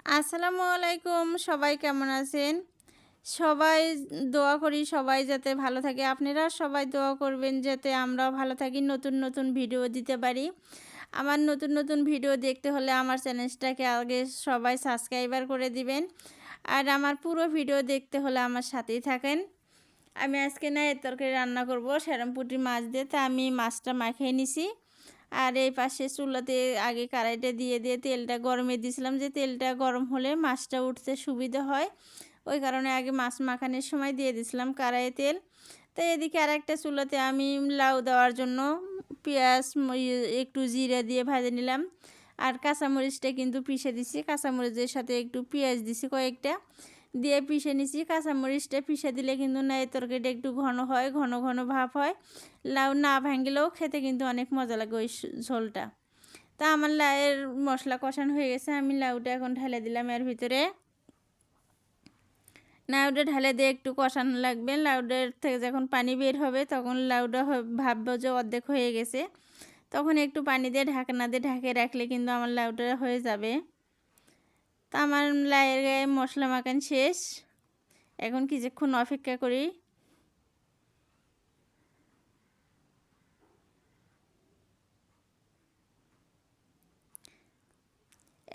আসসালামু আলাইকুম। সবাই কেমন আছেন? সবাই দোয়া করি সবাই যাতে ভালো থাকে। আপনারা সবাই দোয়া করবেন যাতে আমরাও ভালো থাকি, নতুন, নতুন ভিডিও দিতে পারি। আমার নতুন, নতুন ভিডিও দেখতে হলে আমার চ্যানেলটাকে আগে সবাই সাবস্ক্রাইবার করে দিবেন। আর আমার পুরো ভিডিও দেখতে হলে আমার সাথেই থাকেন। আমি আজকে এর তরকারি রান্না করব সেরামপুঁটি মাছ দিয়ে। তা আমি মাছটা মাখিয়ে নিছি। আর এই পাশে চুলাতে আগে কড়াইটা দিয়ে তেলটা গরমে দিয়েছিলাম, যে তেলটা গরম হলে মাছটা উঠতে সুবিধা হয়। ওই কারণে আগে মাছ মাখানোর সময় দিয়ে দিয়েছিলাম কড়াইয়ে তেল। তো এদিকে আরেকটা চুলাতে আমি লাউ দেওয়ার জন্য পেঁয়াজ একটু জিরা দিয়ে ভেজে নিলাম। আর কাঁচামরিচটা কিন্তু পিষে দিছি, কাঁচামরিচের সাথে একটু পেঁয়াজ দিছি কয়েকটা, দিয়ে পিষে নিছি। কাঁচামরিচটা পিষে দিলে কিন্তু না এই তরকারিটা একটু ঘন হয়, ঘন ঘন ভাব হয়। লাউ না ভাঙলেও খেতে কিন্তু অনেক মজা লাগে ওই ঝোলটা। তা আমার লাউয়ের মশলা কষানো হয়ে গেছে, আমি লাউটা এখন ঢেলে দিলাম এর ভিতরে। লাউটা ঢেলে দিয়ে একটু কষানো লাগবে। লাউটার থেকে যখন পানি বের হবে তখন লাউটা ভাববো যে অর্ধেক হয়ে গেছে, তখন একটু পানি দিয়ে ঢাকনা দিয়ে ঢেকে রাখলে কিন্তু আমার লাউটা হয়ে যাবে। তা আমার লাউয়ের গায়ে মশলা মাখান শেষ, এখন কিছুক্ষণ অপেক্ষা করি।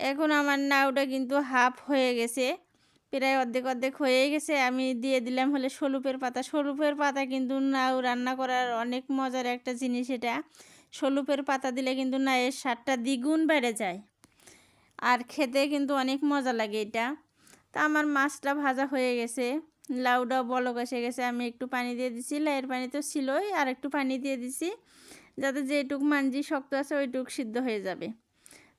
এখন আমার নাউটা কিন্তু হাফ হয়ে গেছে, প্রায় অর্ধেক অর্ধেক হয়ে গেছে। আমি দিয়ে দিলাম হলে শলুপের পাতা। শলুপের পাতা কিন্তু নাউ রান্না করার অনেক মজার একটা জিনিস এটা। শলুপের পাতা দিলে কিন্তু নায়ের স্বাদটা দ্বিগুণ বেড়ে যায়, আর খেতে কিন্তু অনেক মজা লাগে এটা। তা আমার মাছটা ভাজা হয়ে গেছে, লাউটাও বলক এসে গেছে। আমি একটু পানি দিয়ে দিছি, লাউয়ের পানি তো ছিলই, আর একটু পানি দিয়ে দিছি যাতে যেটুক মাঞ্জি শক্ত আছে ওইটুক সিদ্ধ হয়ে যাবে।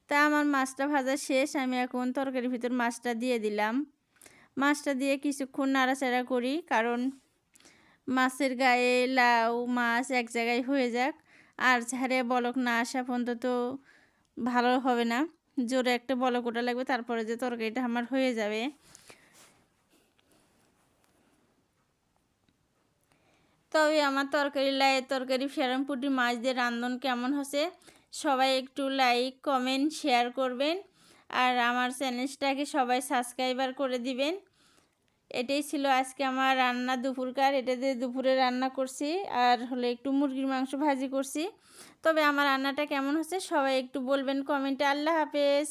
তা আমার মাছটা ভাজা শেষ, আমি এখন তরকারির ভিতর মাছটা দিয়ে দিলাম। মাছটা দিয়ে কিছুক্ষণ নাড়াচাড়া করি, কারণ মাছের গায়ে লাউ মাছ এক জায়গায় হয়ে যাক, আর ঝাড়ে বলক না আসা পর্যন্ত তো ভালো হবে না। জোরে একটা বলক ওটা লাগবে, তারপরে যে তরকারিটা আমার হয়ে যাবে। তবে আমার তরকারি লাইয়ের তরকারি সেরামপুঁটি মাছ দিয়ে রান্ধন কেমন হচ্ছে সবাই একটু লাইক কমেন্ট শেয়ার করবেন, আর আমার চ্যানেলটাকে সবাই সাবস্ক্রাইবার করে দিবেন। এটাই ছিল আজকে আমার রান্না দুপুরকার। এটা দিয়ে দুপুরে রান্না করছি, আর হলো একটু মুরগির মাংস ভাজি করছি। তবে আমার রান্নাটা কেমন হচ্ছে সবাই একটু বলবেন কমেন্টে। আল্লাহ হাফেজ।